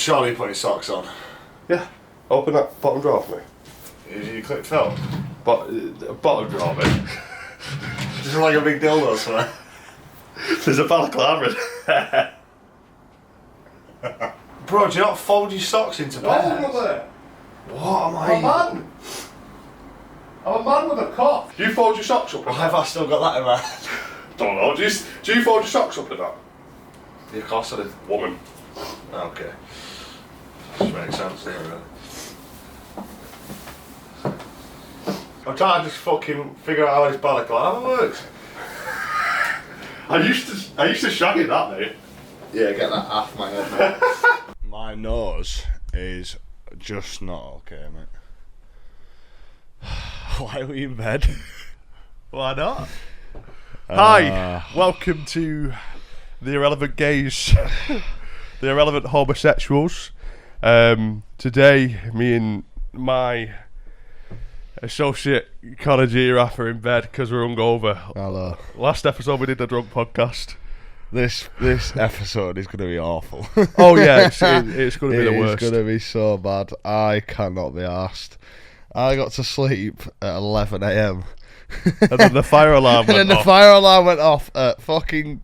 surely put your socks on. Yeah. Open that bottom drawer for me. Did you click Phil? Bottom drawer, mate. Just like a big dildo somewhere. There's a balaclava. Bro, do you not fold your socks into pairs? What am I? I'm a man. I'm a man with a cough. Do you fold your socks up? Why have I still got that in my head? Don't know. Do you fold your socks up in that? Yeah, of course I did. Woman. Okay. That makes sense, doesn't it, really? I'm trying to just fucking figure out how this balaclava works. I used to shag it that, mate. Yeah, get that off my head, mate. My nose is just not okay, mate. Why are we in bed? Why not? Hi, welcome to the Irrelevant Gays, the Irrelevant Homosexuals. Today, me and my associate Connor Giraffe are in bed because we're hungover. Hello. Last episode we did a drunk podcast. This episode is going to be awful. Oh yeah, it's going to be the worst. It's going to be so bad. I cannot be arsed. I got to sleep at 11 a.m. And then the fire alarm went off. And then the fire alarm went off at fucking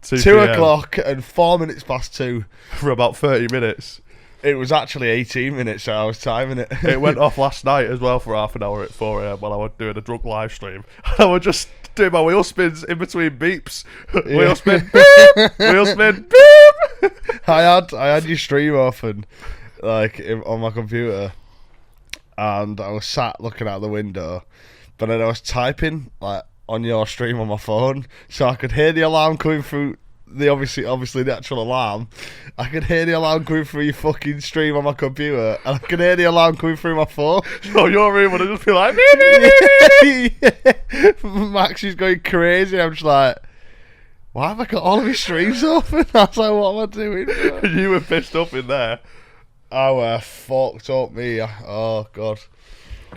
2 o'clock and 4 minutes past 2. For about 30 minutes. It was actually 18 minutes, so I was timing it. It went off last night as well for half an hour at 4 a.m. while I was doing a drunk live stream. I was just doing my wheel spins in between beeps. Yeah. Wheel spin, beep! Wheel spin, beep! I had your stream open, on my computer, and I was sat looking out the window, but then I was typing, on your stream on my phone, so I could hear the alarm coming through. Obviously the actual alarm. I could hear the alarm coming through your fucking stream on my computer, and I could hear the alarm coming through my phone. So your room would have just been like, Max is going crazy. I'm just like, why have I got all of his streams open? I was like, what am I doing? You were pissed up in there. I were fucked up, me. Oh god.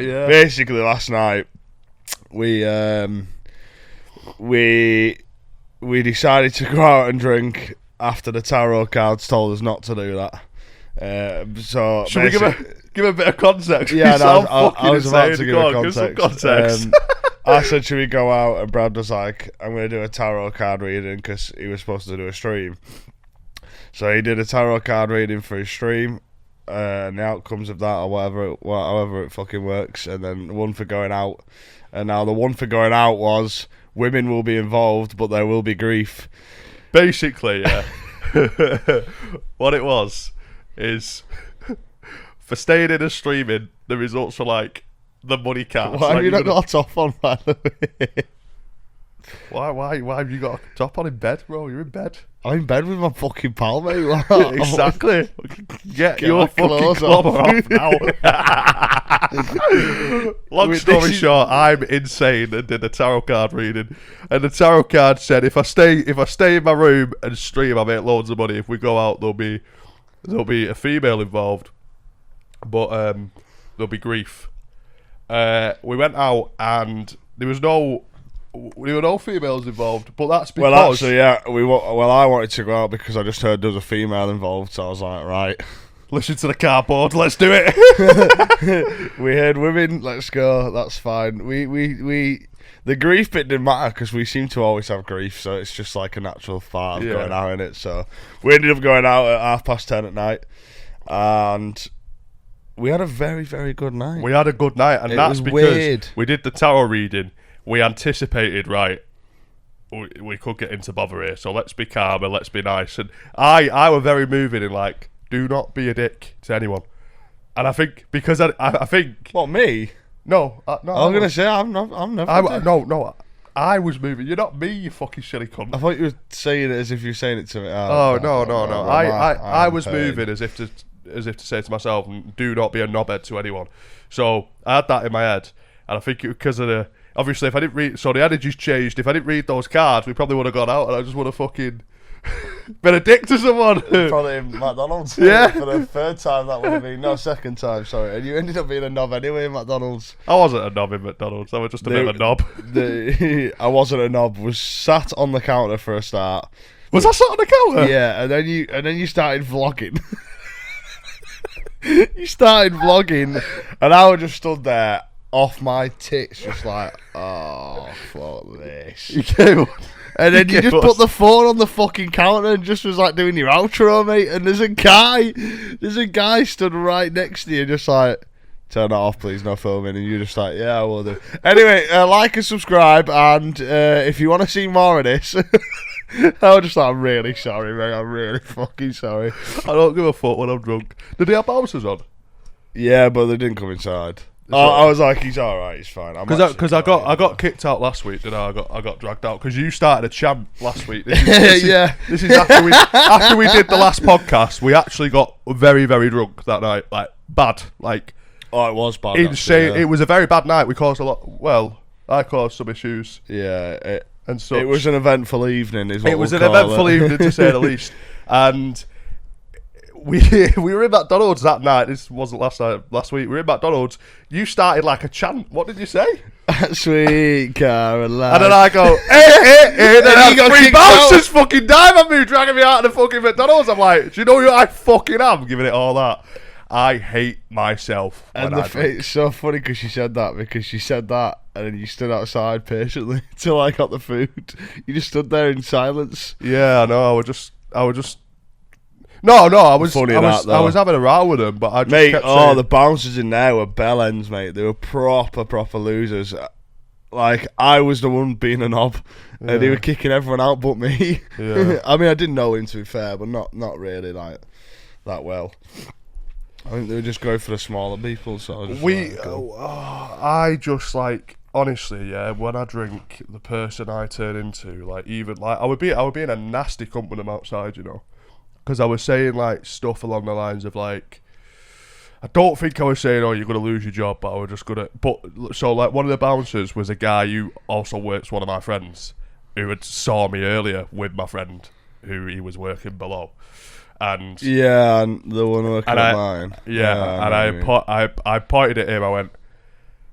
Yeah. Basically, last night we decided to go out and drink after the tarot cards told us not to do that. So should we give a bit of context? Yeah, no, I was about to give a context. I said, should we go out? And Brad was like, I'm going to do a tarot card reading because he was supposed to do a stream. So he did a tarot card reading for his stream, and the outcomes of that, or however it fucking works, and then one for going out. And now the one for going out was, women will be involved, but there will be grief. Basically, yeah. What it was is, for staying in and streaming, the results were like the money cards. Why have you not got a top on, by the way? Why have you got a top on in bed, bro? You're in bed. I'm in bed with my fucking pal, mate. Exactly. Get your fucking clobber off now. Long story short, I'm insane and did a tarot card reading, and the tarot card said if I stay in my room and stream, I make loads of money. If we go out, there'll be a female involved, but there'll be grief. We went out and there were no females involved, but that's because... Well, actually, yeah, I wanted to go out because I just heard there was a female involved, so I was like, right. Listen to the cardboard, let's do it. We heard women, let's go, that's fine. The grief bit didn't matter because we seem to always have grief, so it's just like a natural part of going out, innit? So we ended up going out at 10:30 at night, and we had a very, very good night. We had a good night, and that's because weird. We did the tarot reading. We anticipated, right, we could get into bother here, so let's be calm and let's be nice. And I were very moving in like, do not be a dick to anyone. And I think, because I think... What, me? No. I'm going to say, I'm never... No, I was moving. You're not me, you fucking silly cunt. I thought you were saying it as if you were saying it to me. No. I was moving as if to say to myself, do not be a knobhead to anyone. So I had that in my head. And I think it was because of the... Obviously, if I didn't read... So the energy's changed. If I didn't read those cards, we probably would have gone out and I just would have fucking... been a dick to someone. Probably in McDonald's. Yeah. For the third time that would have been... No, second time, sorry. And you ended up being a knob anyway in McDonald's. I wasn't a knob in McDonald's. I was just a bit of a knob. I wasn't a knob. Was sat on the counter for a start. Was I sat on the counter? Yeah, and then you started vlogging. You started vlogging, and I was just stood there off my tits, just like, oh, fuck this. You came on. And then you just put the phone on the fucking counter and just was like doing your outro, mate. And there's a guy stood right next to you, just like, turn it off, please, no filming. And you're just like, yeah, I will do. Anyway, like and subscribe, and if you want to see more of this, I was just like, I'm really sorry, mate. I'm really fucking sorry. I don't give a fuck when I'm drunk. Did they have bouncers on? Yeah, but they didn't come inside. I was like, he's all right, he's fine. Because I got kicked out last week, didn't I? I got dragged out because you started a chant last week. This is after we did the last podcast. We actually got very, very drunk that night, like bad, like. Oh, it was bad. Insane. Actually, yeah. It was a very bad night. We caused a lot. Well, I caused some issues. Yeah, and so it was an eventful evening. It was an eventful evening, to say the least. And we were in McDonald's that night. This wasn't last week. We were in McDonald's. You started like a chant. What did you say? Sweet Caroline. And then I go, hey. Then I got 3 bouncers fucking dive on me, dragging me out of the fucking McDonald's. I'm like, do you know who I fucking am? Giving it all that. I hate myself. And it's so funny because she said that, and then you stood outside patiently till I got the food. You just stood there in silence. Yeah, I know. I was just. No, I was having a row with them, but I just kept saying, the bouncers in there were bellends, mate. They were proper losers. Like, I was the one being a knob, and they were kicking everyone out but me. Yeah. I mean, I didn't know him, to be fair, but not really like that well. I think they were just going for the smaller people. So I just like, honestly, yeah. When I drink, the person I turn into, like, even like I would be in a nasty company outside, you know, because I was saying like stuff along the lines of like, I don't think I was saying, oh, you're gonna lose your job, but I was just gonna. But so like one of the bouncers was a guy who also works one of my friends, who had saw me earlier with my friend, who he was working below. And the one working at mine. Yeah, and I pointed at him. I went,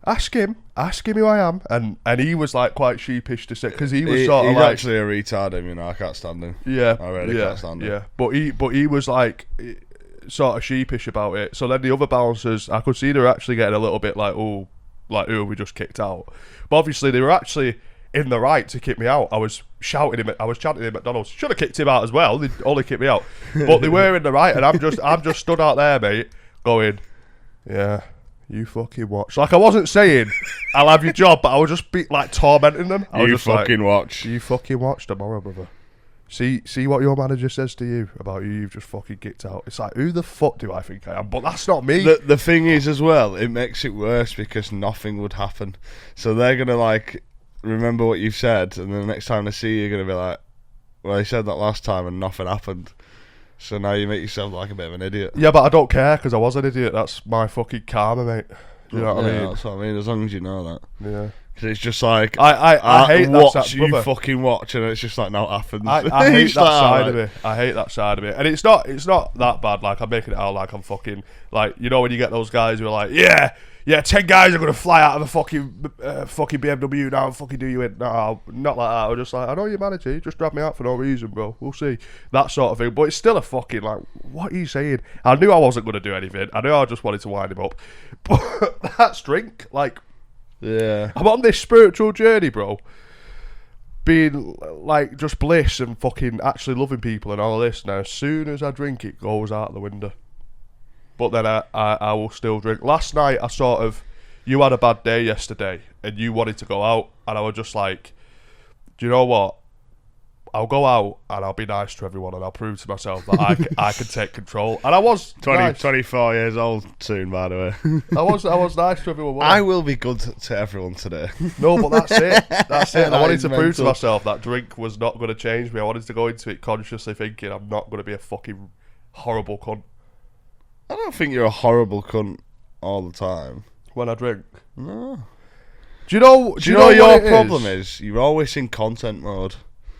ask him who I am, and he was like quite sheepish to say, because he was sort of like, actually a retard. Him, you know, I can't stand him. Yeah, I really can't stand him. Yeah, but he was like sort of sheepish about it. So then the other bouncers, I could see they were actually getting a little bit like, oh, we just kicked out. But obviously they were actually in the right to kick me out. I was chanting him at McDonald's. Should have kicked him out as well. They only kicked me out, but they were in the right, and I'm just stood out there, mate, going, yeah, you fucking watch. Like, I wasn't saying I'll have your job, but I would just be like tormenting them. You fucking watch. You fucking watch tomorrow, brother. See what your manager says to you about you've just fucking kicked out. It's like, who the fuck do I think I am? But that's not me. The thing is, as well, it makes it worse because nothing would happen. So they're gonna like remember what you've said, and then the next time they see you, you're going to be like, well, he said that last time and nothing happened. So now you make yourself like a bit of an idiot. Yeah, but I don't care because I was an idiot. That's my fucking karma, mate. Do you know what I mean? That's what I mean, as long as you know that. Yeah. Because it's just like, I hate watch, that side, you fucking watch, and it's just like, no, it happens. I hate that side of it. I hate that side of it. And it's not that bad. Like, I'm making it out like I'm fucking, like, you know when you get those guys who are like, yeah, 10 guys are going to fly out of a fucking BMW now and fucking do you in. No, not like that. I'm just like, I know your manager, you just grabbed me out for no reason, bro. We'll see. That sort of thing. But it's still a fucking, like, what are you saying? I knew I wasn't going to do anything. I knew I just wanted to wind him up. But that's drink. Like, yeah. I'm on this spiritual journey, bro. Being, like, just bliss and fucking actually loving people and all of this. Now, as soon as I drink, it goes out the window. But then I will still drink. Last night, you had a bad day yesterday, and you wanted to go out, and I was just like, do you know what? I'll go out, and I'll be nice to everyone, and I'll prove to myself that I can take control. And I was 24 years old soon, by the way. I was nice to everyone. I will be good to everyone today. No, but that's it. That's it. I wanted to prove to myself that drink was not going to change me. I wanted to go into it consciously thinking I'm not going to be a fucking horrible cunt. I don't think you're a horrible cunt all the time. When I drink? No. Do you know your problem is? You're always in content mode.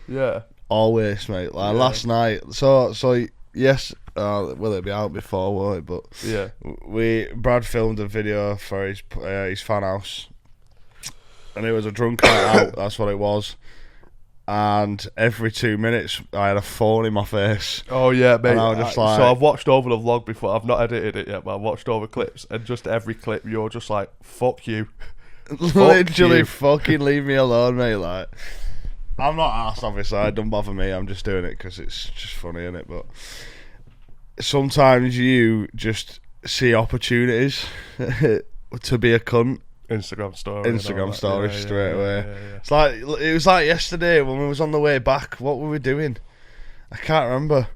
Yeah. Always, mate. Like last night. So yes, will it be out before, won't it? But yeah. Brad filmed a video for his fan house. And it was a drunk night out, that's what it was. and every 2 minutes I had a phone in my face. Oh yeah, mate. And I was just like, so I've watched over the vlog before. I've not edited it yet, but I've watched over clips, and just every clip you're just like, fuck you. Literally fucking leave me alone, mate. Like, I'm not arsed, obviously. It don't bother me. I'm just doing it because it's just funny, innit? But sometimes you just see opportunities to be a cunt. Instagram story straight away. Yeah. It's like, it was like yesterday when we was on the way back. What were we doing? I can't remember.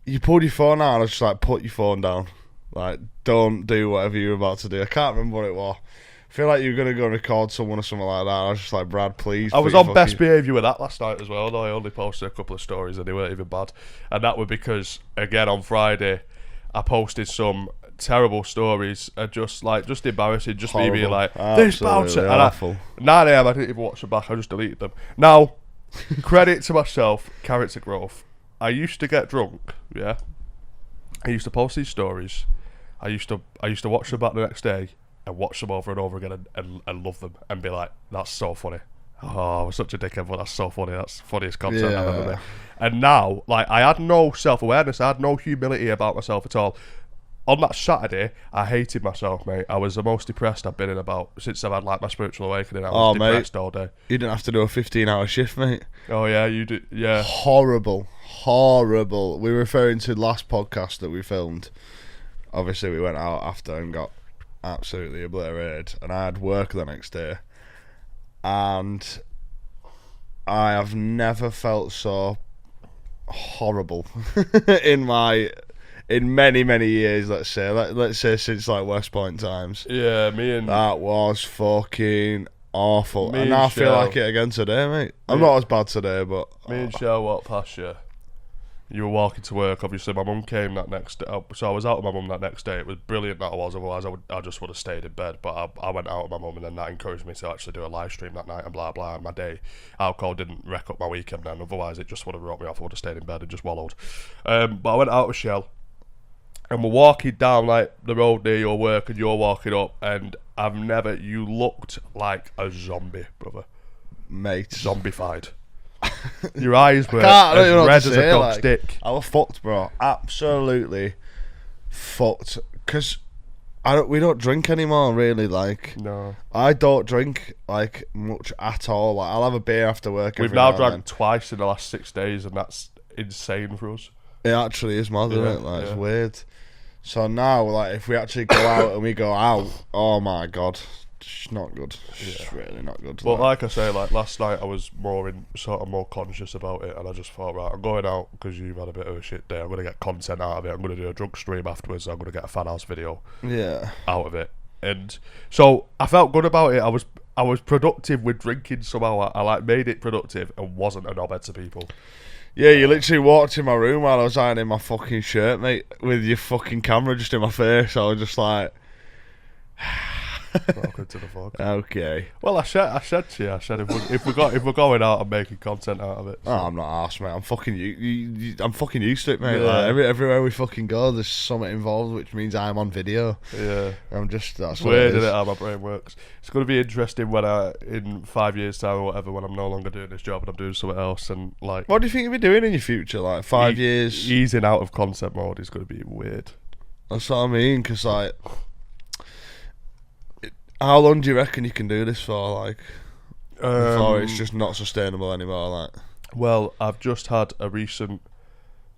You pulled your phone out and I was just like, put your phone down. Like, don't do whatever you were about to do. I can't remember what it was. I feel like you were going to go record someone or something like that. I was just like, Brad, please. I was on best behaviour with that last night as well, though I only posted a couple of stories and they weren't even bad. And that was because, again, on Friday, I posted some terrible stories and just embarrassing, just Horrible. me being like, this bouncer. And awful. 9 AM, I didn't even watch them back, I just deleted them. Now, credit to myself, character growth. I used to get drunk, yeah. I used to post these stories. I used to watch them back the next day and watch them over and over again and love them and be like, that's so funny. Oh, I was such a dickhead, but that's so funny. That's the funniest content I've ever made. And now, like, I had no self-awareness. I had no humility about myself at all. On that Saturday, I hated myself, mate. I was the most depressed I've been in about since I've had like my spiritual awakening. I was depressed all day. You didn't have to do a 15-hour shift, mate. Oh yeah, you did. Yeah. Horrible. We were referring to the last podcast that we filmed. Obviously, we went out after and got absolutely obliterated, and I had work the next day, and I have never felt so horrible in many years. Let's say since like West Point times. Yeah, that was fucking awful, and I feel like it again today, mate. I'm not as bad today, but me and Shell walked past you. You were walking to work. Obviously, my mum came that next day, so I was out with my mum that next day. It was brilliant that I was. Otherwise, I just would have stayed in bed. But I went out with my mum, and then that encouraged me to actually do a live stream that night and blah blah. And my day, alcohol didn't wreck up my weekend. Then otherwise, it just would have wrote me off. I would have stayed in bed and just wallowed. But I went out with Shell, and we're walking down like the road near your work, and you're walking up, and you looked like a zombie, brother, mate, zombified. Your eyes were as red as a dog's dick. I was fucked, bro. Absolutely fucked. Because we don't drink anymore, really. Like, no, I don't drink like much at all. Like, I'll have a beer after work. We've now drank twice in the last 6 days, and that's insane for us. It actually is mad, isn't it? Like, it's weird. So now, like, if we actually go out and we go out, oh my god. It's not good. It's really not good. But like I say, like last night I was more conscious about it, and I just thought, right, I'm going out because you've had a bit of a shit day. I'm going to get content out of it. I'm going to do a drunk stream afterwards. I'm going to get a fan house video out of it. And so I felt good about it. I was productive with drinking somehow. I like made it productive and wasn't a knobhead to people. Yeah, you literally walked in my room while I was ironing my fucking shirt, mate, with your fucking camera just in my face. I was just like... Welcome to the vlog. Okay. Well, I said to you, if we're going out, I'm making content out of it. So. Oh, I'm not arsed, mate. I'm fucking used to it, mate. Yeah. Like, everywhere we fucking go, there's something involved, which means I'm on video. Yeah. That's weird, isn't it, how my brain works. It's going to be interesting when in 5 years' time or whatever, when I'm no longer doing this job and I'm doing something else, and like. What do you think you'll be doing in your future? Like 5 years. Easing out of concept mode is going to be weird. That's what I mean, because like. How long do you reckon you can do this for, like, before it's just not sustainable anymore, like? Well, I've just had a recent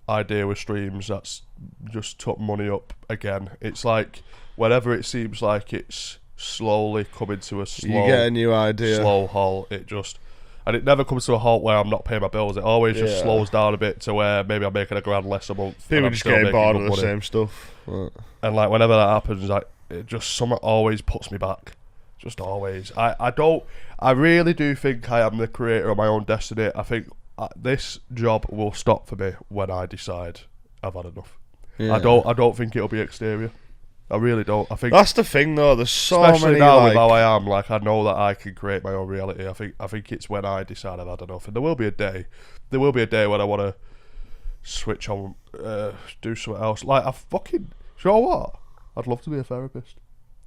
idea with streams that's just took money up again. It's like, whenever it seems like it's slowly coming to a you get a new idea. Slow halt, and it never comes to a halt where I'm not paying my bills. It always just slows down a bit to where maybe I'm making $1,000 less a month. People just getting bored of the same stuff. Right. And like, whenever that happens, like, it just something always puts me back. Just always. I really do think I am the creator of my own destiny. I think this job will stop for me when I decide I've had enough. Yeah. I don't think it'll be exterior. I really don't. I think that's the thing, though. There's so especially many. Now with how I am, like I know that I can create my own reality. I think it's when I decide I've had enough, and there will be a day when I want to switch on, do something else. Like you know what? I'd love to be a therapist.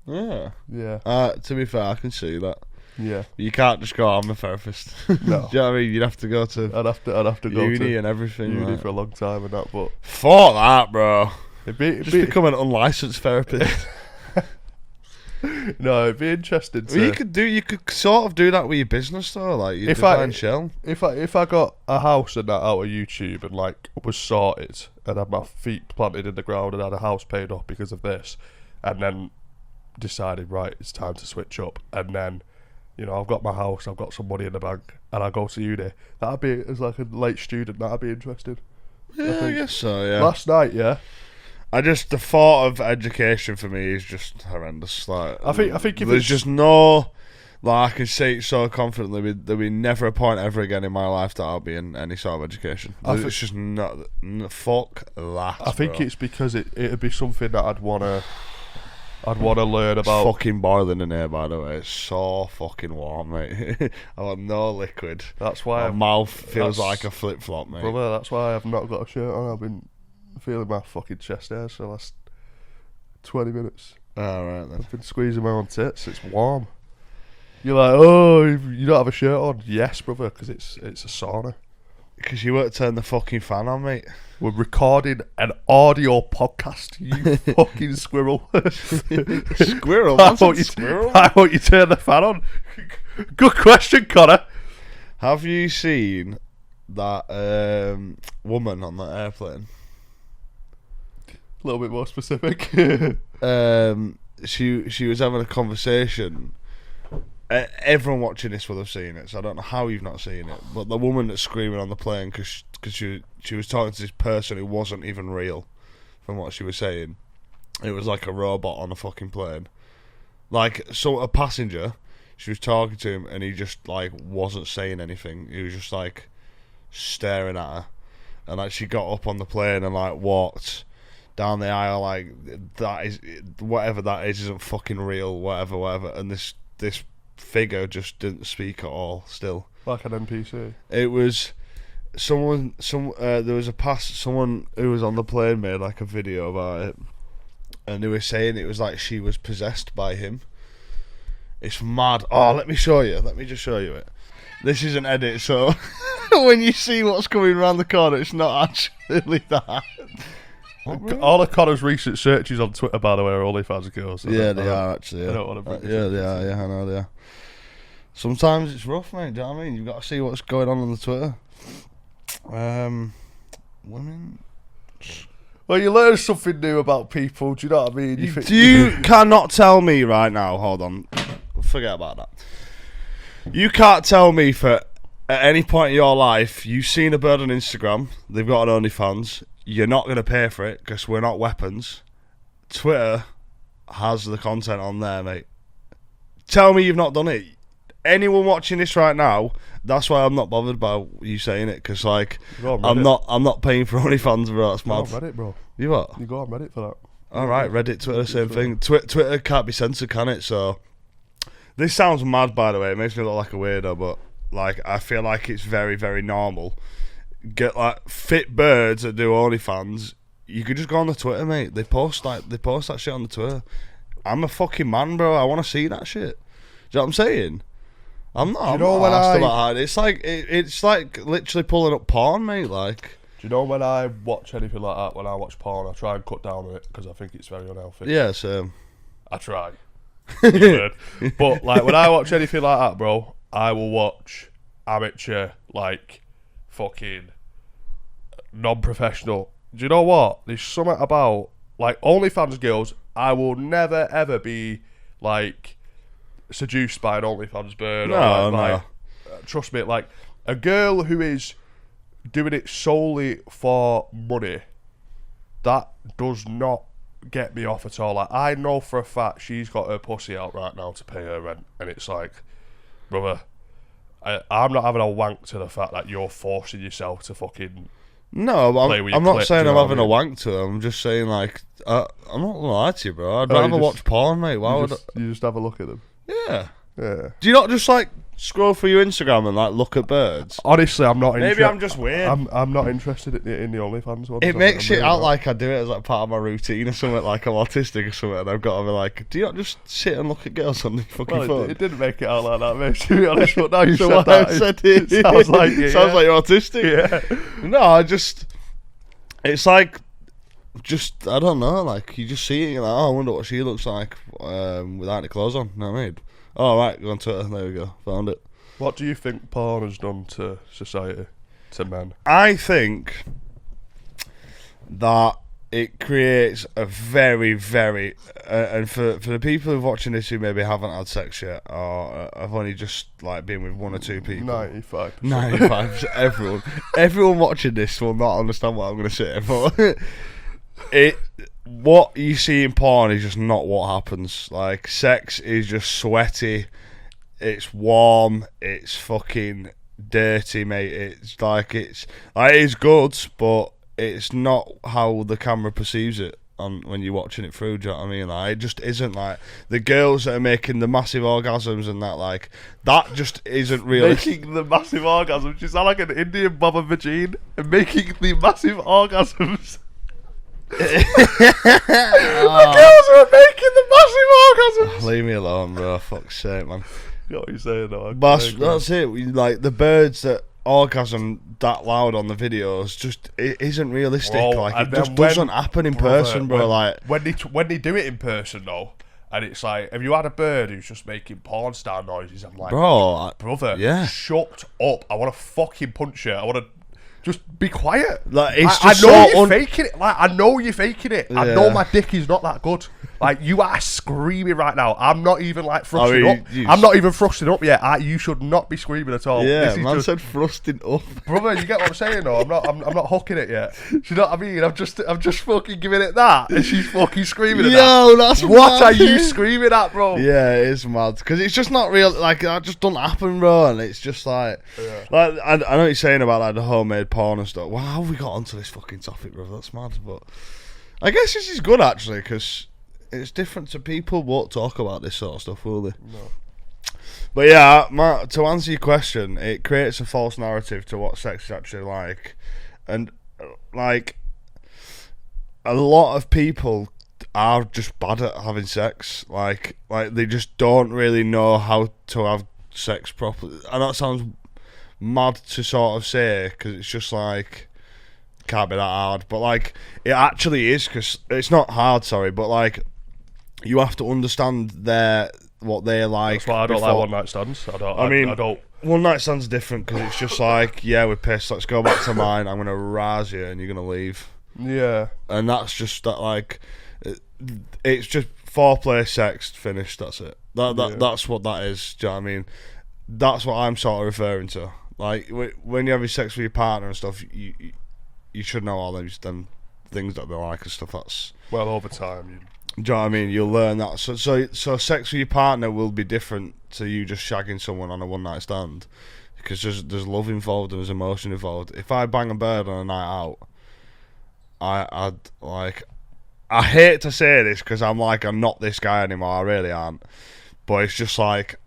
Yeah. Yeah. To be fair, I can see that. Yeah. You can't just go, I'm a therapist. No. Do you know what I mean? You'd have to go to I'd have to go uni to and everything. uni for a long time and that, but fuck that, bro. It'd Just become an unlicensed therapist. No, it'd be interesting to... Well, you could sort of do that with your business though, like your design shell. If I got a house and that out of YouTube and like was sorted and had my feet planted in the ground and had a house paid off because of this, and then decided, right, it's time to switch up, and then, you know, I've got my house, I've got some money in the bank, and I go to uni, that'd be, as like a late student, that'd be interesting. Yeah, I guess so, yeah. Last night, yeah. The thought of education for me is just horrendous. Like, I think if there's just no, like, I can say it so confidently, there'll be never a point ever again in my life that I'll be in any sort of education. It's just not, fuck that. I think it's because it'd be something that I'd wanna learn about. It's fucking boiling in here, by the way. It's so fucking warm, mate. I want no liquid. That's why my mouth feels like a flip flop, mate. Brother, that's why I've not got a shirt on. I've been feeling my fucking chest hairs for the last 20 minutes. Alright then. I've been squeezing my own tits. It's warm. You're like, oh, you don't have a shirt on? Yes, brother, because it's a sauna. Because you won't turn the fucking fan on, mate. We're recording an audio podcast, you fucking squirrel. Squirrel? Why won't you turn the fan on? Good question, Connor. Have you seen that woman on that airplane? A little bit more specific. She was having a conversation. Everyone watching this will have seen it, so I don't know how you've not seen it. But the woman that's screaming on the plane because she was talking to this person who wasn't even real, from what she was saying. It was like a robot on a fucking plane, like a passenger. She was talking to him, and he just like wasn't saying anything. He was just like staring at her, and like she got up on the plane and like walked down the aisle like that is whatever that is isn't fucking real, whatever. And this figure just didn't speak at all. Still, like an NPC. It was someone who was on the plane made like a video about it, and they were saying it was like she was possessed by him. It's mad. Oh, let me just show you it. This is an edit, so when you see what's coming around the corner, it's not actually that. All of Connor's recent searches on Twitter, by the way, are OnlyFans girls. So yeah, they are actually. Yeah. I don't want to bring yeah, they are. Yeah, I know they are. Sometimes it's rough, mate. Do you know what I mean? You've got to see what's going on the Twitter. Women. Well, you learn something new about people. Do you know what I mean? You cannot tell me right now. Hold on. Forget about that. You can't tell me at any point in your life you've seen a bird on Instagram. They've got an OnlyFans. You're not going to pay for it because we're not weapons. Twitter has the content on there, mate. Tell me you've not done it. Anyone watching this right now, that's why I'm not bothered by you saying it, because like I'm not paying for OnlyFans, bro. That's mad. Go on Reddit, bro. You what? You go on Reddit for that. All right, Reddit, Twitter, same thing. Twitter can't be censored, can it? So this sounds mad, by the way. It makes me look like a weirdo, but like I feel like it's very, very normal. Get like fit birds that do OnlyFans. You could just go on the Twitter, mate. They post that shit on the Twitter. I'm a fucking man, bro. I want to see that shit. Do you know what I'm saying? I'm not asked about it. It's like literally pulling up porn, mate. Like, do you know when I watch anything like that? When I watch porn, I try and cut down on it because I think it's very unhealthy. Yeah, same. I try. But like when I watch anything like that, bro, I will watch amateur, like fucking non-professional. Do you know what? There's something about like OnlyFans girls. I will never ever be like seduced by an OnlyFans bird. No. Trust me, like a girl who is doing it solely for money, that does not get me off at all. Like I know for a fact she's got her pussy out right now to pay her rent, and it's like, brother, I'm not having a wank to the fact that you're forcing yourself to fucking. No, I'm not saying I'm having a wank to them. I'm just saying, like, I'm not gonna lie to you, bro. I'd rather watch porn, mate. Why would you just have a look at them? Yeah. Yeah. Do you not just like scroll through your Instagram and like look at birds? Honestly, I'm not. Maybe I'm just weird. I'm not interested in the OnlyFans ones. It makes it out like I do it as like part of my routine or something, like I'm autistic or something, and I've got to be like, do you not just sit and look at girls on the fucking phone? It didn't make it out like that, mate, to be honest. But now you so said that, I said it sounds like it. Sounds like you're autistic. Yeah. No, it's like, just I don't know. Like you just see it, you're like, oh, I wonder what she looks like without any clothes on. You know what I mean? Oh right, go on Twitter. There we go. Found it. What do you think porn has done to society, to men? I think that it creates a very, very, and for the people who are watching this who maybe haven't had sex yet, or have only just like been with one or two people. 95%. Everyone watching this will not understand what I'm going to say, but what you see in porn is just not what happens. Like, sex is just sweaty. It's warm. It's fucking dirty, mate. It's good, but it's not how the camera perceives it when you're watching it through. Do you know what I mean? Like, it just isn't like the girls that are making the massive orgasms and that. Like, that just isn't real. Making the massive orgasms. You sound like an Indian Baba Vagine and making the massive orgasms. The girls are making the massive orgasms. Leave me alone, bro. Fuck's sake, man. You know what you're saying, though. That's it. Like, the birds that orgasm that loud on the videos, just it isn't realistic. Bro, like, it just doesn't happen in person, bro. When they do it in person, though, and it's like, have you had a bird who's just making porn star noises? I'm like, brother, yeah, shut up. I want to fucking punch you. I want to just be quiet. Like, it's I just know you're faking it. Like, I know you're faking it. Yeah. I know my dick is not that good. Like, you are screaming right now. I'm not even like thrusting up. I'm not even thrusting up yet. You should not be screaming at all. Yeah, man said thrusting up. Brother, you get what I'm saying though? I'm not hooking it yet. Do you know what I mean? I'm just fucking giving it that, and she's fucking screaming at that. Yo, that's what mad. are you screaming at, bro? Yeah, it is mad because it's just not real. Like, that just doesn't happen, bro. And it's just like, like I know what you're saying about like the homemade porn and stuff. Wow, how have we got onto this fucking topic, bro? That's mad. But I guess this is good actually because it's different to people won't talk about this sort of stuff, will they? No. But yeah, Matt, to answer your question, it creates a false narrative to what sex is actually like, and like a lot of people are just bad at having sex. Like they just don't really know how to have sex properly. And that sounds mad to sort of say because it's just like can't be that hard, but like it actually is because it's not hard. Sorry, but like. You have to understand what they're like. That's why I don't like one night stands. I don't. One night stands different because it's just like, yeah, we're pissed. Let's go back to mine. I'm gonna razz you, and you're gonna leave. Yeah. And that's just that. Like, it's just foreplay, sex, finished. That's it. That's what that is. Do you know what I mean? That's what I'm sort of referring to. Like when you're having sex with your partner and stuff, you should know all them things that they like and stuff. That's over time. Do you know what I mean? You'll learn that. So sex with your partner will be different to you just shagging someone on a one night stand, because there's love involved and there's emotion involved. If I bang a bird on a night out, I'd like. I hate to say this because I'm not this guy anymore. I really aren't. But it's just like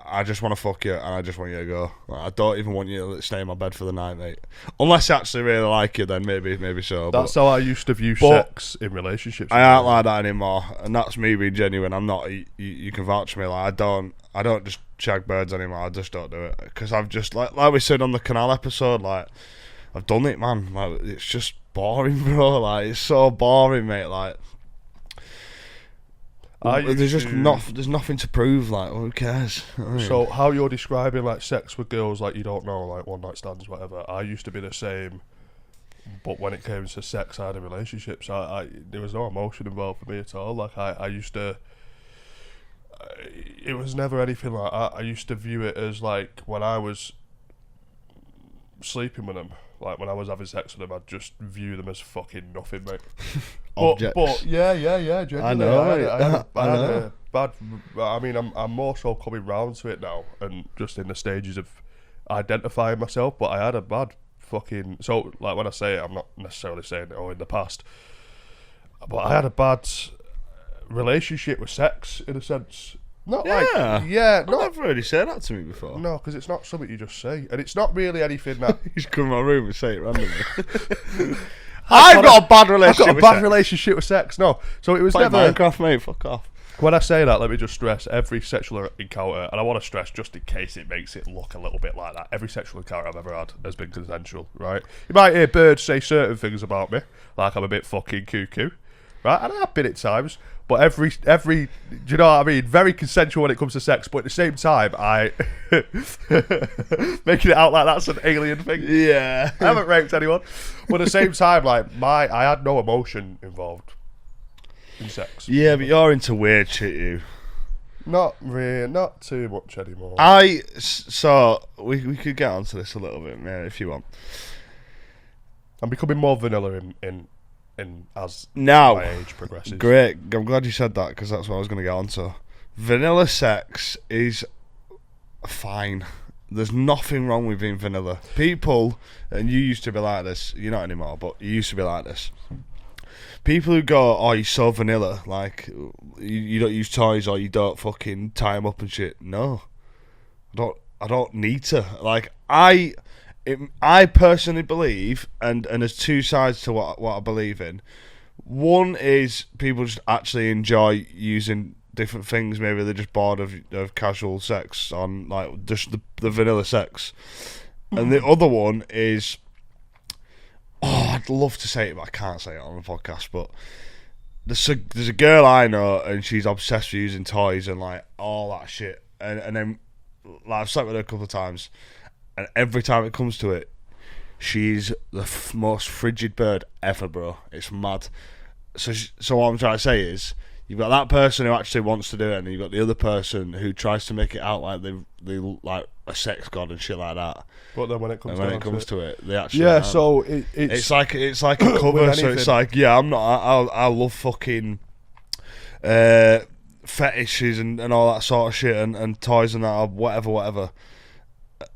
I just want to fuck you and I just want you to go. Like, I don't even want you to stay in my bed for the night, mate. Unless I actually really like you, then maybe so. That's how I used to view sex in relationships. I aren't like that anymore, and that's me being genuine. I'm not. You can vouch for me. Like I don't just shag birds anymore. I just don't do it because I've just like we said on the canal episode. Like I've done it, man. Like it's just boring, bro. Like it's so boring, mate. Like. There's nothing to prove. Like, who cares? So how you're describing like sex with girls like you don't know, like one night stands, whatever. I used to be the same, but when it came to sex, I had in relationships. There was no emotion involved for me at all. Like I used to. It was never anything like that. I used to view it as like when I was sleeping with them. Like when I was having sex with them, I'd just view them as fucking nothing, mate. But yeah. Genuinely, I know. I had a bad. I mean, I'm more so coming round to it now, and just in the stages of identifying myself. But I had a bad fucking. So like when I say it, I'm not necessarily saying it in the past. But I had a bad relationship with sex in a sense. Not I've never heard you say that to me before. No, because it's not something you just say, and it's not really anything that you just come in my room and say it randomly. I've got a bad relationship with sex. No, so it was Play never Minecraft, mate. Fuck off. When I say that, let me just stress every sexual encounter, and I want to stress just in case it makes it look a little bit like that. Every sexual encounter I've ever had has been consensual, right? You might hear birds say certain things about me, like I'm a bit fucking cuckoo, right? And I have been at times, but every, do you know what I mean? Very consensual when it comes to sex, but at the same time, I making it out like that's an alien thing. Yeah, I haven't raped anyone, but at the same time, like I had no emotion involved in sex. Yeah, but you're into weird shit, you. Not really, not too much anymore. So we could get onto this a little bit, man, if you want. I'm becoming more vanilla in as now, my age progresses. Great, I'm glad you said that because that's what I was going to get onto. Vanilla sex is fine. There's nothing wrong with being vanilla. People, and you used to be like this, you're not anymore, but you used to be like this. People who go, oh, you're so vanilla, like, you don't use toys or you don't fucking tie them up and shit. No. I don't need to. Like, I personally believe, and there's two sides to what I believe in. One is people just actually enjoy using different things. Maybe they're just bored of casual sex on, like, just the vanilla sex. And the other one is... Oh, I'd love to say it, but I can't say it on the podcast. But there's a girl I know, and she's obsessed with using toys and like all that shit. And then like I've slept with her a couple of times, and every time it comes to it, she's the most frigid bird ever, bro. It's mad. So what I'm trying to say is, you've got that person who actually wants to do it, and you've got the other person who tries to make it out like they like a sex god and shit like that. But then when it comes to it, they actually so it's like a cover. So it's like, yeah, I'm not. I love fucking fetishes and all that sort of shit and toys and that or whatever.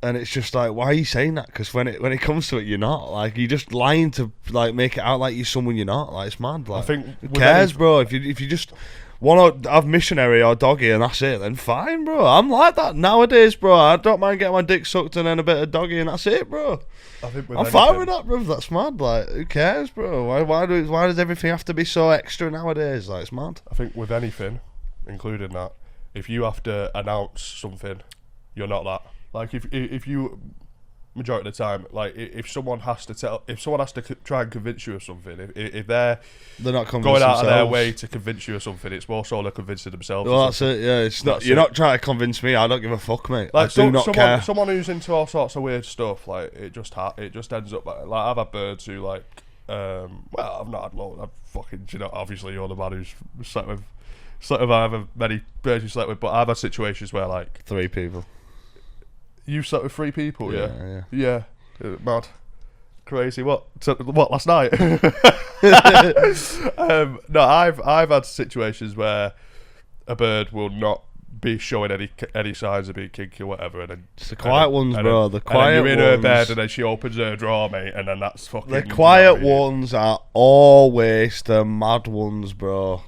And it's just like, why are you saying that? Because when it comes to it, you're not. Like, you're just lying to like make it out like you're someone you're not. Like, it's mad. Like, I think who cares, bro? If you just want to have missionary or doggy and that's it, then fine, bro. I'm like that nowadays, bro. I don't mind getting my dick sucked and then a bit of doggy and that's it, bro. I'm fine with that, bro. That's mad. Like, who cares, bro? Why does everything have to be so extra nowadays? Like, it's mad. I think with anything, including that, if you have to announce something, you're not that. Like, if you, majority of the time, like, if someone has to try and convince you of something, if they're not going out of their way to convince you of something, it's more so they're convincing themselves. Well, that's it. Yeah, it's not. You're not trying to convince me. I don't give a fuck, mate. Like, I do not care. Someone who's into all sorts of weird stuff, like, it just ends up like I've had birds who like, well, I've not had loads. I've fucking, you know, obviously you're the man who's slept with however many birds you slept with, but I've had situations where like 3 people. You slept with 3 people, yeah. Mad, crazy. What last night? No, I've had situations where a bird will not be showing any signs of being kinky or whatever, and then it's the quiet ones, bro. The quiet ones. You're in her bed, and then she opens her drawer, mate, and then that's fucking. The quiet ones are always the mad ones, bro.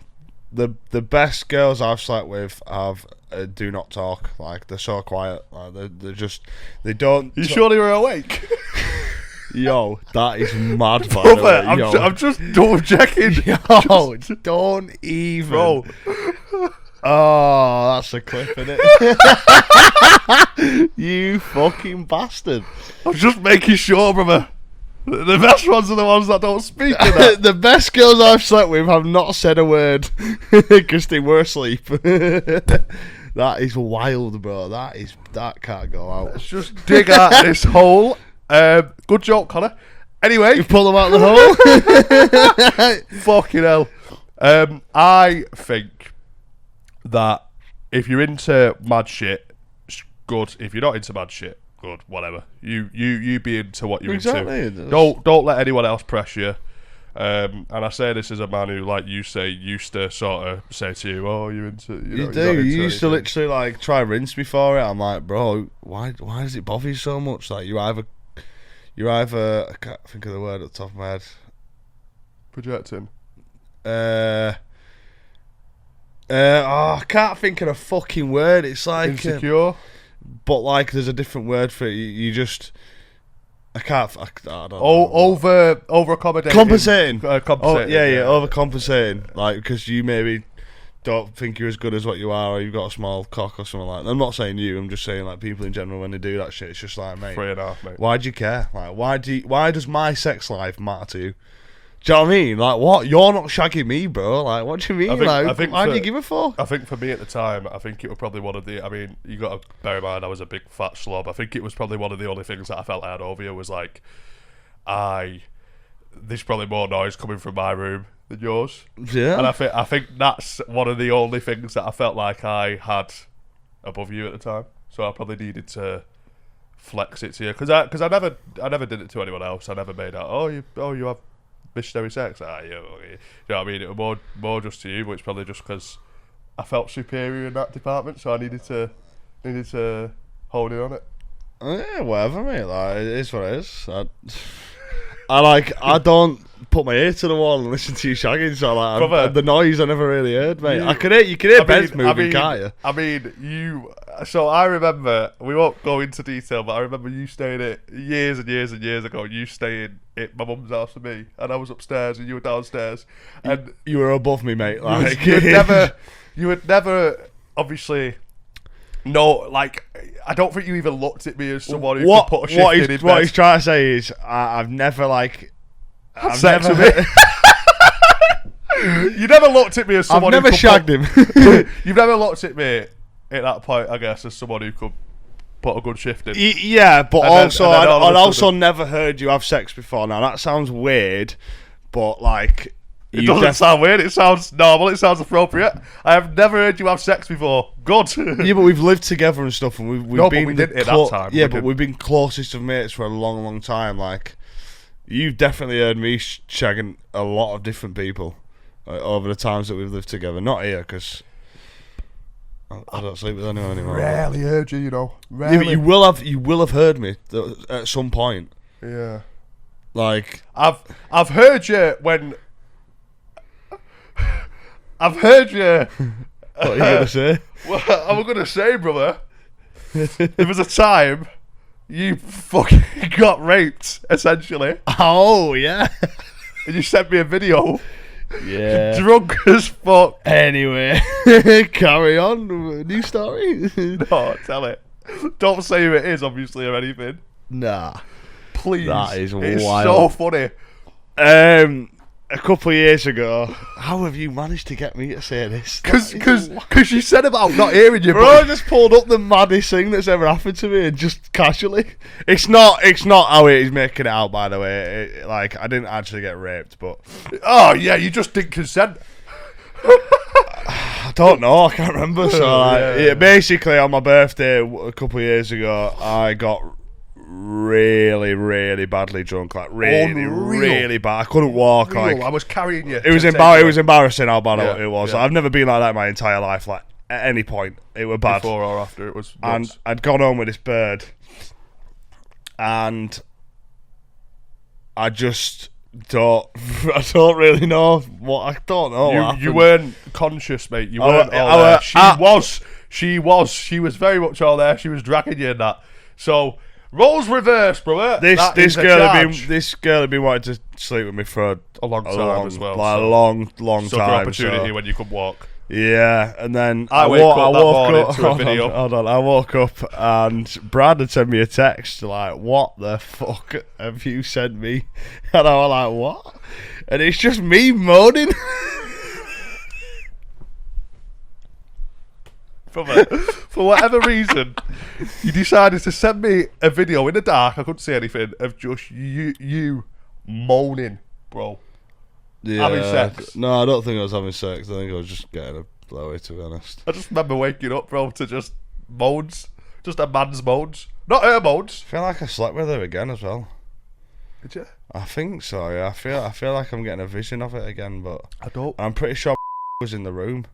The best girls I've slept with have do not talk. Like, they're so quiet. Like, they don't. You sure they were awake? Yo, that is mad, by the way. I'm just double checking. Yo, don't even. Bro. Oh, that's a clip, innit? You fucking bastard. I'm just making sure, brother. The best ones are the ones that don't speak. The best girls I've slept with have not said a word because they were asleep. That is wild, bro. That can't go out. Let's just dig out this hole. Good joke, Connor. Anyway, you pull them out the hole. Fucking hell. I think that if you're into mad shit, good. If you're not into mad shit, good. Whatever. You be into what you're into. Don't let anyone else press you. And I say this as a man who, like you say, used to sort of say to you, "Oh, you're into." You used to literally like try rinse me for it. I'm like, bro, why does it bother you so much? Like, you're either I can't think of the word at the top of my head. Projecting. I can't think of a fucking word. It's like insecure, but like there's a different word for it. You just. I don't know. Over accommodating. Compensating. Compensating. Yeah, overcompensating. Like, because you maybe don't think you're as good as what you are, or you've got a small cock or something like that. I'm not saying you, I'm just saying like people in general when they do that shit, it's just like, mate. 3.5, mate. Why do you care? Like, why does my sex life matter to you? Do you know what I mean? Like, what? You're not shagging me, bro. Like, what do you mean? I think why do you give a fuck? I think for me at the time, I think it was probably one of the... I mean, you got to bear in mind I was a big fat slob. I think it was probably one of the only things that I felt I had over you was like, there's probably more noise coming from my room than yours. Yeah. And I think that's one of the only things that I felt like I had above you at the time. So I probably needed to flex it to you. Because I never did it to anyone else. I never made out, oh, you have... missionary sex, you know what I mean? It was more just to you, but it's probably just because I felt superior in that department, so I needed to hone in on it. Yeah, whatever, mate. Like, it is what it is. I don't put my ear to the wall and listen to you shagging, so like the noise I never really heard, mate. You can hear beds moving, can't you? I mean, so I remember, we won't go into detail, but I remember you staying at years and years and years ago, you staying at my mum's house with me, and I was upstairs and you were downstairs, and you were above me, mate. Like you would never obviously. No, like, I don't think you even looked at me as someone who could put a shift in his bed. What he's trying to say is, I've never, like... I've sex with me. You never looked at me as someone I've never shagged him. You've never looked at me at that point, I guess, as someone who could put a good shift in. Yeah, but I'd also never heard you have sex before. Now, that sounds weird, but, like... It doesn't sound weird, it sounds normal, it sounds appropriate. I have never heard you have sex before. Good. Yeah, but we've lived together and stuff, and we've been... but we didn't at that time. Yeah, but we've been closest of mates for a long, long time. Like, you've definitely heard me shagging a lot of different people over the times that we've lived together. Not here, because I don't sleep with anyone anymore. Rarely heard you, you know. Rarely. Yeah, but you will have heard me at some point. Yeah. Like... I've heard you when... I've heard you. What are you going to say? Well, I'm going to say, brother, there was a time you fucking got raped, essentially. Oh, yeah. And you sent me a video. Yeah. Drunk as fuck. Anyway, carry on. New story? No, tell it. Don't say who it is, obviously, or anything. Nah. Please. That is it's wild. So funny. A couple of years ago, how have you managed to get me to say this? Because you said about not hearing you. Bro, I just pulled up the maddest thing that's ever happened to me, and just casually. It's not how it is making it out, by the way. Like, I didn't actually get raped, but... Oh, yeah, you just didn't consent. I don't know, I can't remember. So, yeah, basically, on my birthday a couple of years ago, I got... really, really badly drunk, like really bad. I couldn't walk. Like, I was carrying you. It was embarrassing how bad it was. Yeah. I've never been like that in my entire life. Like at any point, it was bad. Before or after, it was. And I'd gone home with this bird, and I just don't. I don't really know what. I don't know. You weren't conscious, mate. You weren't all there. She was very much all there. She was dragging you in that. So. Roles reversed, brother. This girl had been wanting to sleep with me for a long time as well. Like a long time. So opportunity when you could walk. Yeah, and then I woke up to a video. Hold on, I woke up and Brad had sent me a text like, "What the fuck have you sent me?" And I was like, "What?" And it's just me moaning. For whatever reason, you decided to send me a video in the dark. I couldn't see anything of just you moaning, bro. Yeah, having sex. No, I don't think I was having sex. I think I was just getting a blowy, to be honest. I just remember waking up, bro, to just moans, just a man's moans, not her moans. I feel like I slept with her again as well. Did you? I think so. Yeah, I feel like I'm getting a vision of it again, but I don't. I'm pretty sure was in the room.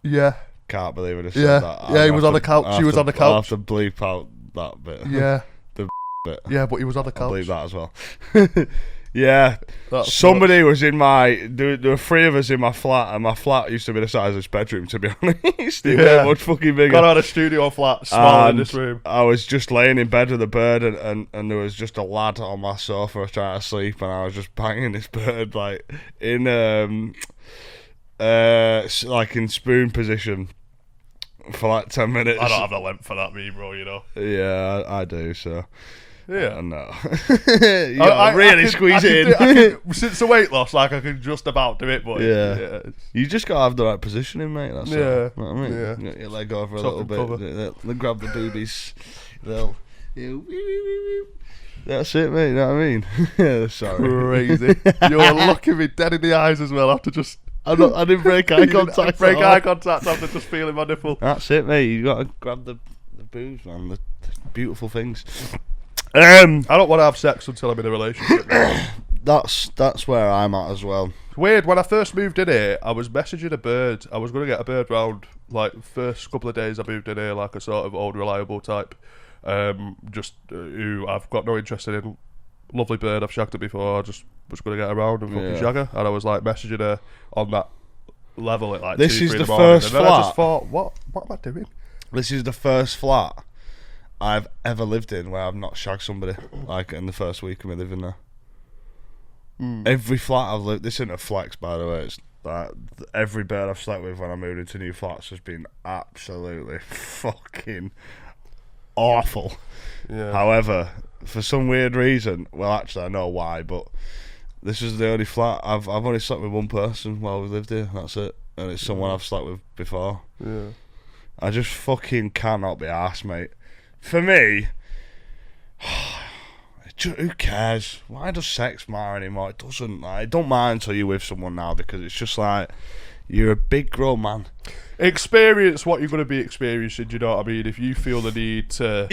Yeah. Can't believe I just said that. Yeah, he was on the couch. She was on the couch. I'll have to bleep out that bit. Yeah. The bit. Yeah, but he was on the couch. I'll bleep that as well. Yeah. Somebody was in my... There were 3 of us in my flat, and my flat used to be the size of this bedroom, to be honest. It was much fucking bigger. Got out a studio flat, smaller than this room. I was just laying in bed with a bird, and there was just a lad on my sofa trying to sleep, and I was just banging this bird, like, in spoon position for like 10 minutes. I don't have the length for that, me, bro, you know. Yeah, I do, so... Yeah. No. I really squeeze it in. Since the weight loss, like, I can just about do it, but... Yeah. You just gotta have the right positioning, mate, that's all. You know what I mean? Yeah. Get your leg over a little bit. They'll grab the boobies. That's it, mate, you know what I mean? Sorry. Crazy. You're looking me dead in the eyes as well after just... I didn't break eye contact. Break eye contact after just feeling my nipple. That's it, mate. You gotta grab the boobs, man. The beautiful things. I don't want to have sex until I'm in a relationship. That's where I'm at as well. Weird. When I first moved in here, I was messaging a bird. I was going to get a bird round. Like first couple of days I moved in here, like a sort of old reliable type. Who I've got no interest in. Lovely bird. I've shagged her before. I just was going to get around and fucking shag her, and I was like messaging her on that level at like this 2, is 3 the in the morning. first And then flat. I just thought, what am I doing? This is the first flat I've ever lived in where I've not shagged somebody, like in the first week of me living there. Every flat I've lived, this isn't a flex, by the way, it's like every bird I've slept with when I moved into new flats has been absolutely fucking awful. Yeah. However, for some weird reason, well actually I know why, but this is the only flat I've only slept with one person while we lived here, that's it. And it's someone I've slept with before. Yeah. I just fucking cannot be arsed, mate. For me, who cares? Why does sex matter anymore? It doesn't. Like, it don't matter until you're with someone now, because it's just like, you're a big grown man. Experience what you're going to be experiencing, do you know what I mean? If you feel the need to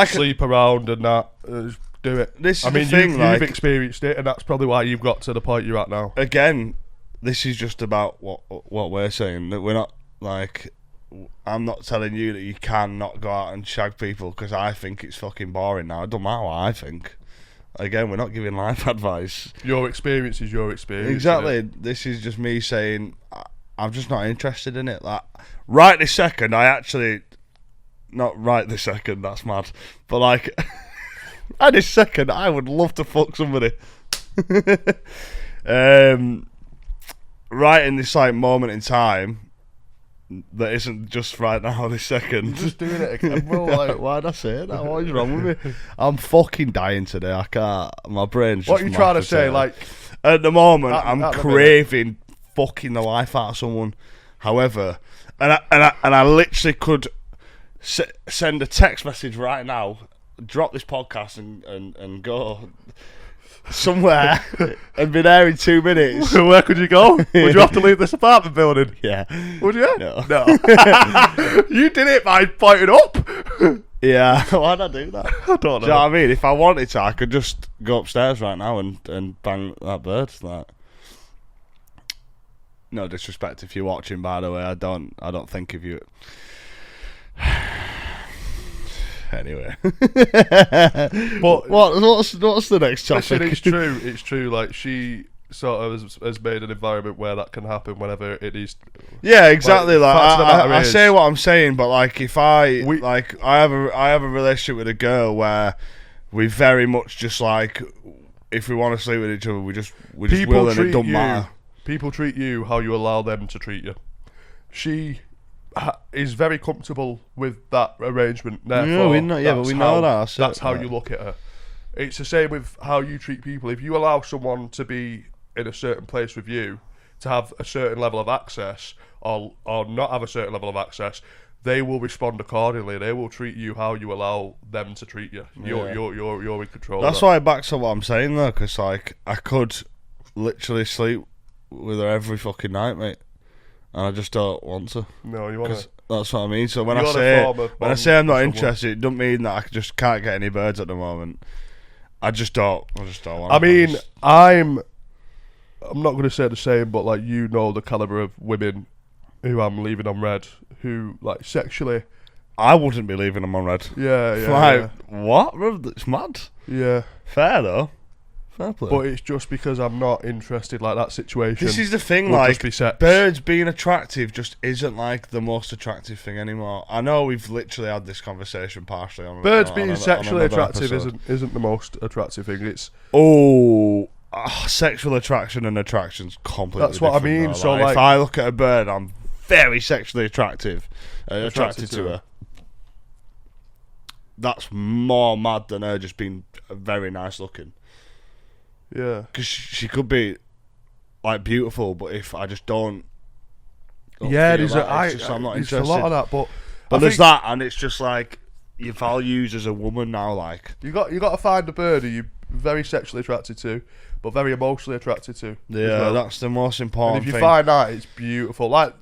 sleep around and that, do it. This is the thing, you've experienced it, and that's probably why you've got to the point you're at now. Again, this is just about what we're saying. That we're not like... I'm not telling you that you cannot go out and shag people, because I think it's fucking boring now. It don't matter what I think. Again, we're not giving life advice. Your experience is your experience. Exactly. This is just me saying I'm just not interested in it. Like right this second, not right this second. That's mad. But like, at this second, I would love to fuck somebody. Right in this like moment in time. That isn't just right now, this second. You're just doing it again, bro. Like, why'd I say that? What is wrong with me? I'm fucking dying today. I can't. My brain's just... What are you trying to say? Like, at the moment, I'm craving fucking the life out of someone. However, and I literally could send a text message right now, drop this podcast and go somewhere and be there in 2 minutes. Where could you go? Would you have to leave this apartment building? Yeah. Would you? No. You did it by pointing up. Yeah. Why'd I do that? I don't know. Do you know what I mean? If I wanted to, I could just go upstairs right now and bang that bird. Like, no disrespect if you're watching, by the way. I don't think of you. Anyway, but what's the next topic? Listen, it's true. Like, she sort of has made an environment where that can happen whenever it is. Yeah, exactly. Like I say what I'm saying, but like if I have a relationship with a girl where we very much just like, if we want to sleep with each other, we just will, and it don't matter. People treat you how you allow them to treat you. She is very comfortable with that arrangement. Therefore, we know that. That's how you look at her. It's the same with how you treat people. If you allow someone to be in a certain place with you, to have a certain level of access, or not have a certain level of access, they will respond accordingly. They will treat you how you allow them to treat you. You're in control. That's why it backs up what I'm saying though, because like I could literally sleep with her every fucking night, mate. And I just don't want to. No, you want to. That's what I mean. So when I say I'm not interested, it doesn't mean that I just can't get any birds at the moment. I just don't want. I mean, I'm not going to say the same, but like, you know the caliber of women who I'm leaving on red, who like sexually. I wouldn't be leaving them on red. Yeah. Like, what? It's mad. Yeah. Fair though. Fair play. But it's just because I'm not interested, like that situation. This is the thing, like, birds being attractive just isn't like the most attractive thing anymore. I know we've literally had this conversation partially on birds being sexually attractive isn't the most attractive thing. It's sexual attraction and attraction's completely that's what I mean. Though. So like, if I look at a bird, I'm very sexually attracted to her. That's more mad than her just being very nice looking. Yeah, because she could be like beautiful, but if I just don't there's I'm not interested. A lot of that, but there's that, and it's just like your values as a woman now. Like you got to find a bird who you're very sexually attracted to, but very emotionally attraced to. Yeah, that's the most important. And if you thing. find that, it's beautiful. Like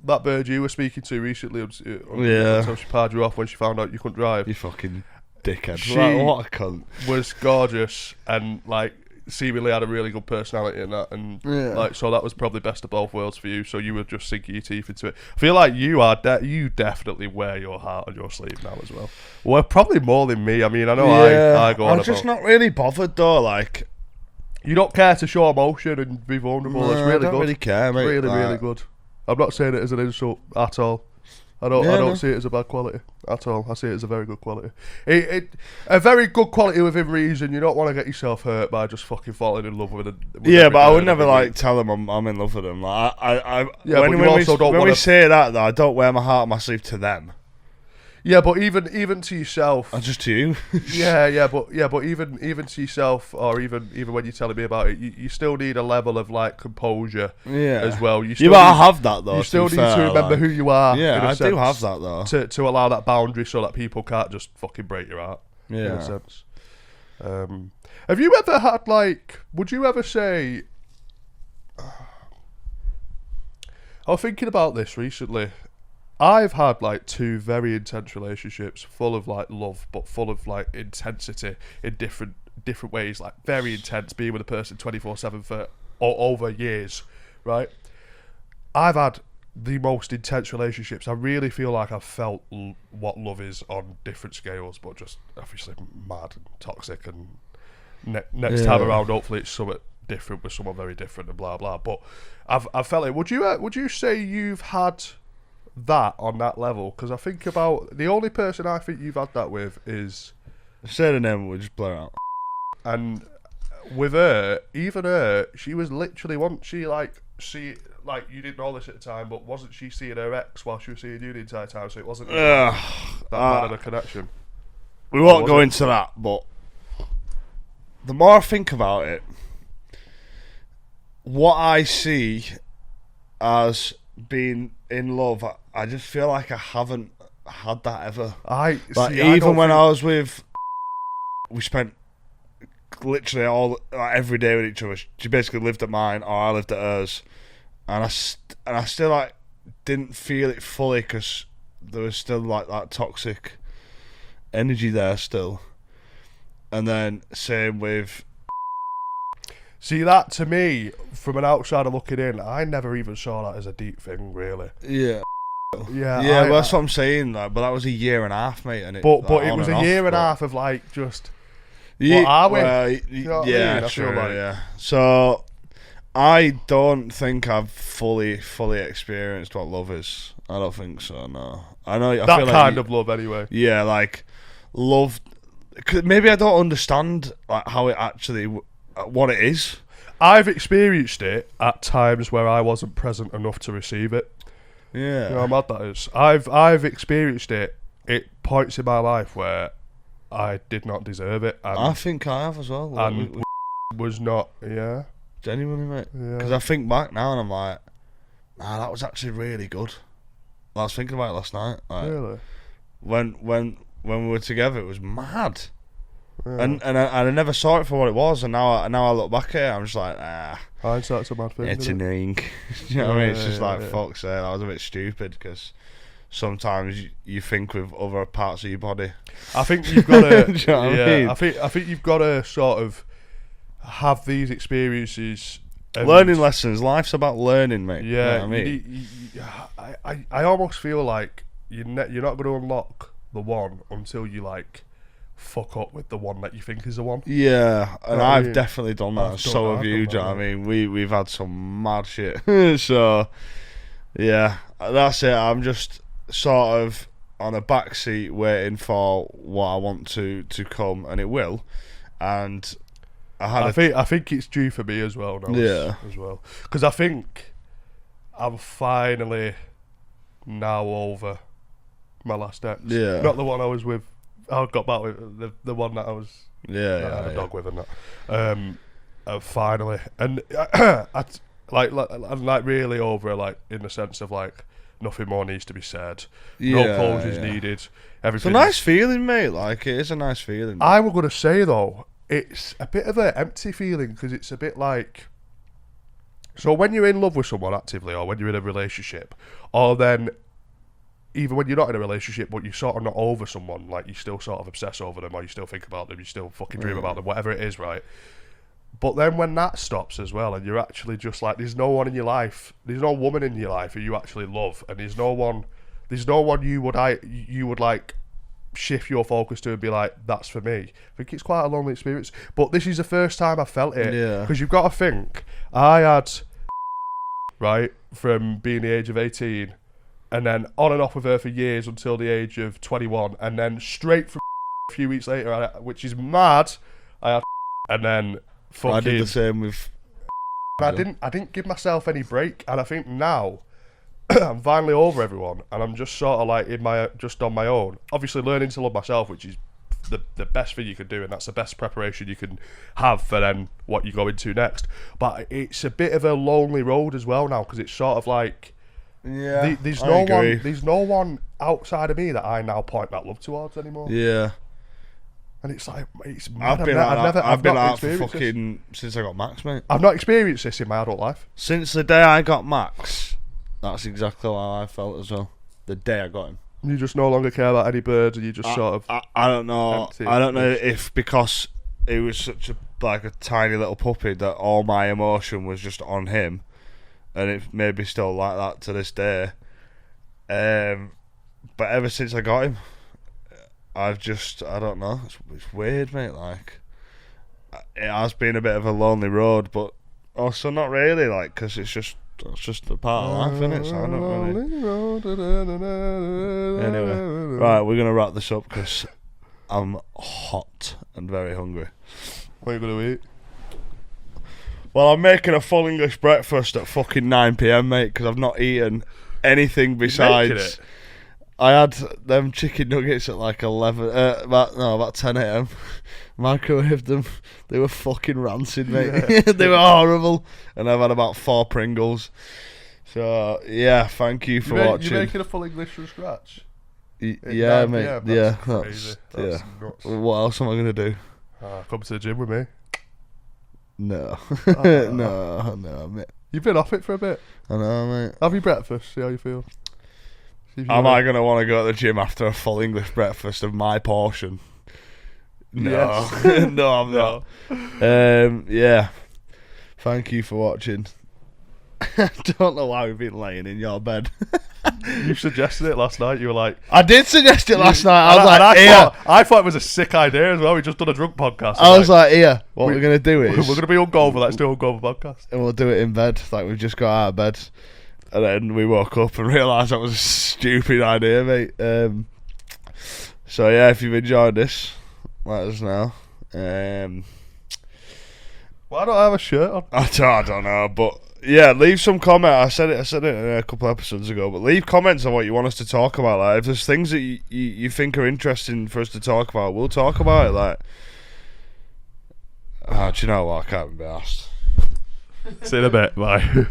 that bird you were speaking to recently. Until she parred you off when she found out you couldn't drive. You fucking dickhead. She what a cunt. Was gorgeous and like seemingly had a really good personality in that, and like so that was probably best of both worlds for you. So you were just sinking your teeth into it. I feel like you definitely wear your heart on your sleeve now as well. Well, probably more than me. I mean, I know I go on. I'm just not really bothered though. Like, you don't care to show emotion and be vulnerable. No, it's really good. I don't really care, mate. Really good. I'm not saying it as an insult at all. I don't see it as a bad quality at all. I see it as a very good quality. A very good quality within reason. You don't want to get yourself hurt by just fucking falling in love with it. But I would never like tell them I'm in love with them. Like when we say that though, I don't wear my heart on my sleeve to them. Yeah, but even to yourself, just to you. but even to yourself, or even when you're telling me about it, you still need a level of like composure, as well. You better have that though. You still need to remember who you are. Yeah, I do have that though. To allow that boundary so that people can't just fucking break your heart. Yeah. In a sense. Have you ever had like? Would you ever say? I was thinking about this recently. I've had like 2 very intense relationships, full of like love, but full of like intensity in different ways. Like very intense, being with a person 24/7 for over years, right? I've had the most intense relationships. I really feel like I've felt what love is on different scales, but just obviously mad and toxic. And next time around, hopefully it's something different with someone very different and blah blah. But I've felt it. Would you say you've had that on that level? Because I think about the only person I think you've had that with is, say the name, we'll just blur out. And with her, even her, she was literally you didn't know this at the time, but wasn't she seeing her ex while she was seeing you the entire time? So it wasn't that bad of a connection. We won't go into that, but the more I think about it, what I see as being in love, I just feel like I haven't had that ever. When I was with, we spent literally every day with each other. She basically lived at mine, or I lived at hers, and I still like didn't feel it fully because there was still like that toxic energy there still. And then same with. See, that to me, from an outsider looking in, I never even saw that as a deep thing, really. Yeah. Yeah, that's what I'm saying. Like, but that was a year and a half, mate. And but it was a year and a half of like just. What are we? Yeah. So, I don't think I've fully experienced what love is. I don't think so. No, I know that feel kind of love anyway. Yeah, like love. Maybe I don't understand like how it actually. What it is. I've experienced it at times where I wasn't present enough to receive it. Yeah. You know how mad that is. I've experienced it at points in my life where I did not deserve it. And I think I have as well. And was not, genuinely, mate. Because I think back now and I'm like, nah, that was actually really good. I was thinking about it last night. Like, really? When we were together, it was mad. Yeah. And I never saw it for what it was, and now I look back at it, I'm just like, hindsight's a bad thing. It's annoying. You know what I mean? It's just like, fuck's sake, that was a bit stupid, because sometimes you think with other parts of your body. I think you've got to. Do you know what I mean? I think you've got to sort of have these experiences. Learning lessons. Life's about learning, mate. Yeah, you know what I mean? I almost feel like you're not going to unlock the one until you like fuck up with the one that you think is the one. Yeah, and I I've mean, definitely done that. I've So done have you, that, do you know what I mate. mean? We've had some mad shit. So, yeah, that's it. I'm just sort of on a back seat waiting for what I want to come, and it will. And I think it's due for me as well now. Yeah. As well, because I think I'm finally now over my last ex. Yeah. Not the one I was with. I got back with the one that I was. Yeah, that I had a yeah. dog with and that. Finally, and I'm like really over it, like in the sense of like nothing more needs to be said. No Yeah, closure is yeah. needed. It's Everything. a nice feeling, mate. Like, it is a nice feeling. I was gonna say though, it's a bit of an empty feeling because it's a bit like. So when you're in love with someone actively, or when you're in a relationship, or then even when you're not in a relationship, but you're sort of not over someone, like you still sort of obsess over them, or you still think about them, you still fucking dream about them, whatever it is, right? But then when that stops as well, and you're actually just like, there's no one in your life, there's no woman in your life who you actually love, and there's no one you would like shift your focus to and be like, that's for me. I think it's quite a lonely experience. But this is the first time I felt it. Yeah. Because you've got to think, I had, right, from being the age of 18, and then on and off with her for years until the age of 21, and then straight from a few weeks later, which is mad, I had and then fucking... I did the same with... I didn't give myself any break, and I think now I'm finally over everyone, and I'm just sort of like just on my own. Obviously, learning to love myself, which is the best thing you can do, and that's the best preparation you can have for then what you go into next. But it's a bit of a lonely road as well now, because it's sort of like there's no one outside of me that I now point that love towards anymore. Yeah. And it's like, it's mad. I've been out for experienced fucking since I got Max, mate. I've not experienced this in my adult life. Since the day I got Max, that's exactly how I felt as well. The day I got him. You just no longer care about any birds, and you just sort of. I don't know. empty. I don't know if because it was such a tiny little puppy that all my emotion was just on him, and it may be still like that to this day. But ever since I got him, I don't know. It's weird, mate. Like, it has been a bit of a lonely road, but also not really, like, because it's just a part of life, isn't it? So I don't really. Anyway, right, we're gonna wrap this up because I'm hot and very hungry. What are you gonna eat? Well, I'm making a full English breakfast at fucking 9 p.m, mate, because I've not eaten anything besides. I had them chicken nuggets at like 11, about 10 a.m. Microwaved them. They were fucking rancid, mate. Yeah. They were horrible. And I've had about 4 Pringles. So, yeah, thank you for watching. You're making a full English from scratch? Yeah, mate. That's crazy. That's nuts. What else am I going to do? Come to the gym with me. No. No, mate. You've been off it for a bit. I know, mate. Have your breakfast, see how you feel. Am I going to want to go to the gym after a full English breakfast of my portion? No. Yes. No, I'm not. Yeah. Thank you for watching. I don't know why we've been laying in your bed. You suggested it last night. You were like... I did suggest it last night. I was like, I thought it was a sick idea as well. We just done a drunk podcast. I was like, what we're going to do is... We're going to be hungover. Let's do a hungover podcast. And we'll do it in bed. Like, we've just got out of bed. And then we woke up and realised that was a stupid idea, mate. So, yeah, if you've enjoyed this, let us know. Why don't I have a shirt on? I don't know, but... Yeah, leave some comment. I said it a couple episodes ago, but leave comments on what you want us to talk about. Like, if there's things that you think are interesting for us to talk about, we'll talk about it. Like, do you know what? I can't be asked. See you in a bit. Bye.